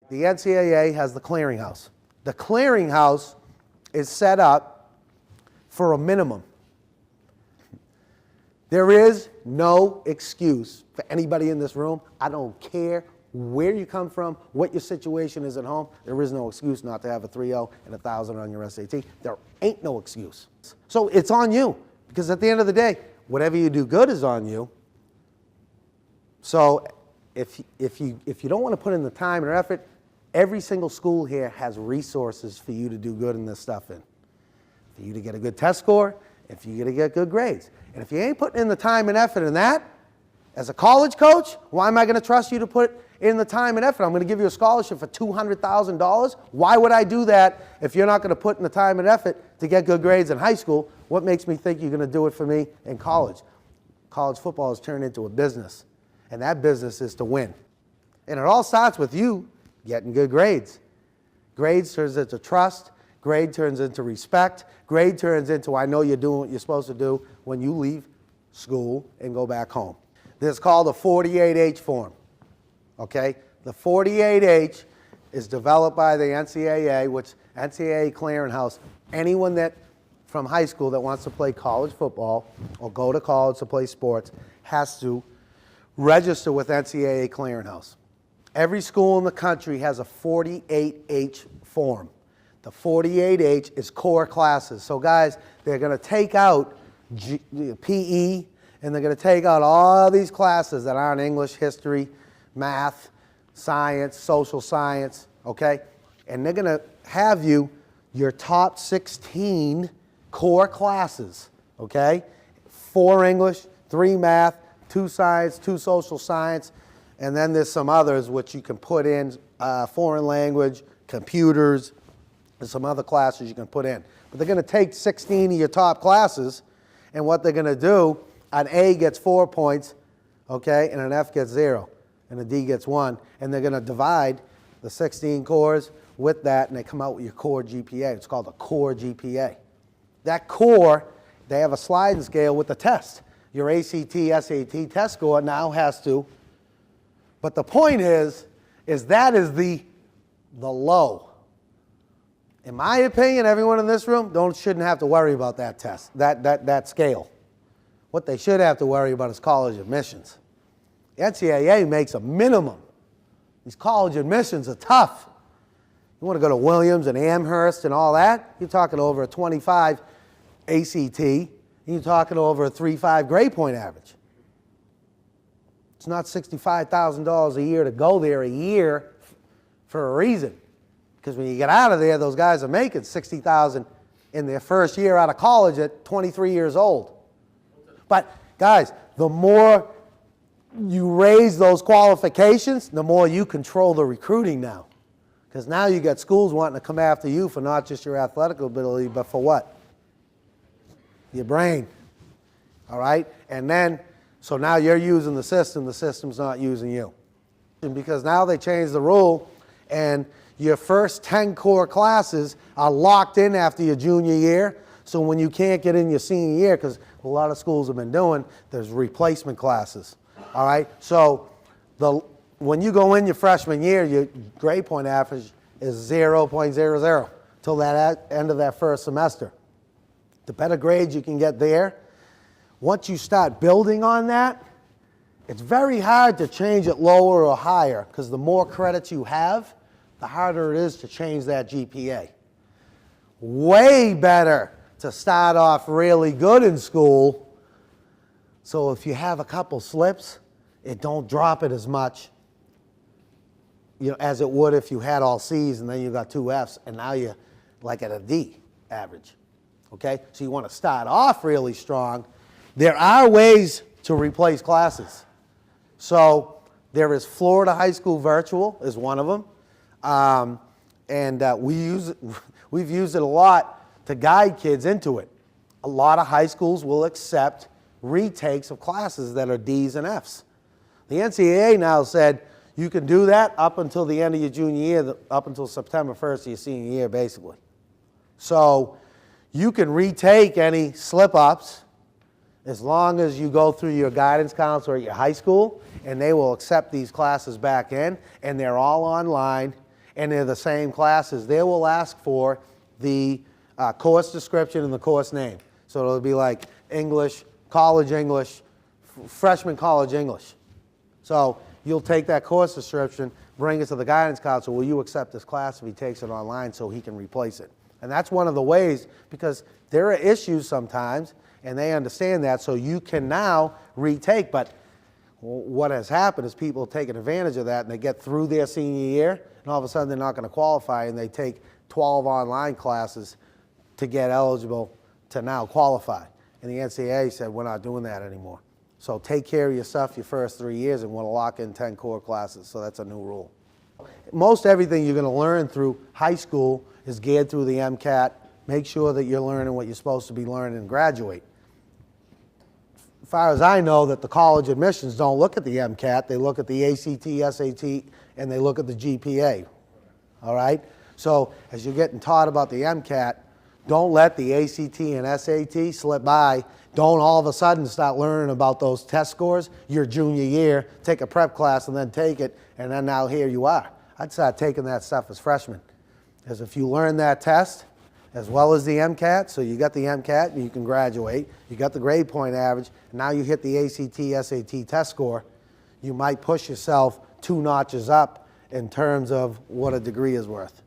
The NCAA has the Clearinghouse. The Clearinghouse is set up for a minimum. There is no excuse for anybody in this room. I don't care where you come from, what your situation is at home. There is no excuse not to have a 3.0 and 1,000 on your SAT. There ain't no excuse. So it's on you, because at the end of the day, whatever you do good is on you. So if you don't want to put in the time or effort, every single school here has resources for you to do good in this stuff in. For you to get a good test score, if you to get good grades. And if you ain't putting in the time and effort in that, as a college coach, why am I going to trust you to put in the time and effort? I'm going to give you a scholarship for $200,000. Why would I do that if you're not going to put in the time and effort to get good grades in high school? What makes me think you're going to do it for me in college? College football has turned into a business, and that business is to win. And it all starts with you getting good grades. Grades turns into trust. Grade turns into respect. Grade turns into, I know you're doing what you're supposed to do when you leave school and go back home. This is called a 48H form, okay? The 48H is developed by the NCAA, which NCAA Clearinghouse. Anyone that from high school that wants to play college football or go to college to play sports has to register with NCAA Clearinghouse. Every school in the country has a 48H form. The 48H is core classes. So guys, they're going to take out PE, and they're going to take out all these classes that aren't English, history, math, science, social science, okay? And they're going to have you your top 16 core classes, okay? 4 English, 3 math, 2 science, 2 social science, and then there's some others which you can put in, foreign language, computers, and some other classes you can put in. But they're going to take 16 of your top classes, and what they're going to do, an A gets 4 points, okay, and an F gets 0, and a D gets 1, and they're going to divide the 16 cores with that, and they come out with your core GPA. It's called a core GPA. That core, they have a sliding scale with the test. Your ACT, SAT test score now has to, but the point is that is the low. In my opinion, everyone in this room shouldn't have to worry about that test, that scale. What they should have to worry about is college admissions. The NCAA makes a minimum. These college admissions are tough. You want to go to Williams and Amherst and all that, you're talking over a 25 ACT, and you're talking over a 3.5 grade point average. It's not $65,000 a year to go there a year for a reason. Because when you get out of there, those guys are making $60,000 in their first year out of college at 23 years old. But guys, the more you raise those qualifications, the more you control the recruiting now. Because now you got schools wanting to come after you for not just your athletic ability, but for what? Your brain. All right? And then, so now you're using the system's not using you. And because now they changed the rule, and your first 10 core classes are locked in after your junior year. So when you can't get in your senior year, because a lot of schools have been doing, there's replacement classes. All right? So when you go in your freshman year, your grade point average is 0.00 till that end of that first semester. The better grades you can get there, once you start building on that, it's very hard to change it lower or higher, because the more credits you have, the harder it is to change that GPA. Way better to start off really good in school, so if you have a couple slips, it don't drop it as much, as it would if you had all C's and then you got 2 F's, and now you're like at a D average. Okay? So you want to start off really strong. There are ways to replace classes. So there is Florida High School Virtual is one of them. We've used it a lot to guide kids into it. A lot of high schools will accept retakes of classes that are D's and F's. The NCAA now said you can do that up until the end of your junior year, up until September 1st of your senior year, basically. So you can retake any slip-ups as long as you go through your guidance counselor at your high school, and they will accept these classes back in, and they're all online, and they're the same classes, they will ask for the course description and the course name. So it'll be like English, college English, freshman college English. So you'll take that course description, bring it to the guidance counselor. Will you accept this class if he takes it online so he can replace it? And that's one of the ways, because there are issues sometimes, and they understand that, so you can now retake. But what has happened is people have taken advantage of that, and they get through their senior year, and all of a sudden they're not going to qualify, and they take 12 online classes to get eligible to now qualify. And the NCAA said, we're not doing that anymore. So take care of your stuff your first 3 years, and we'll lock in 10 core classes. So that's a new rule. Most everything you're going to learn through high school is geared through the MCAT. Make sure that you're learning what you're supposed to be learning and graduate. As far as I know, that the college admissions don't look at the MCAT. They look at the ACT, SAT, and they look at the GPA. All right? So as you're getting taught about the MCAT, don't let the ACT and SAT slip by. Don't all of a sudden start learning about those test scores your junior year, take a prep class and then take it, and then now here you are. I'd start taking that stuff as freshmen. Because if you learn that test, as well as the MCAT, so you got the MCAT and you can graduate, you got the grade point average, and now you hit the ACT, SAT test score, you might push yourself 2 notches up in terms of what a degree is worth.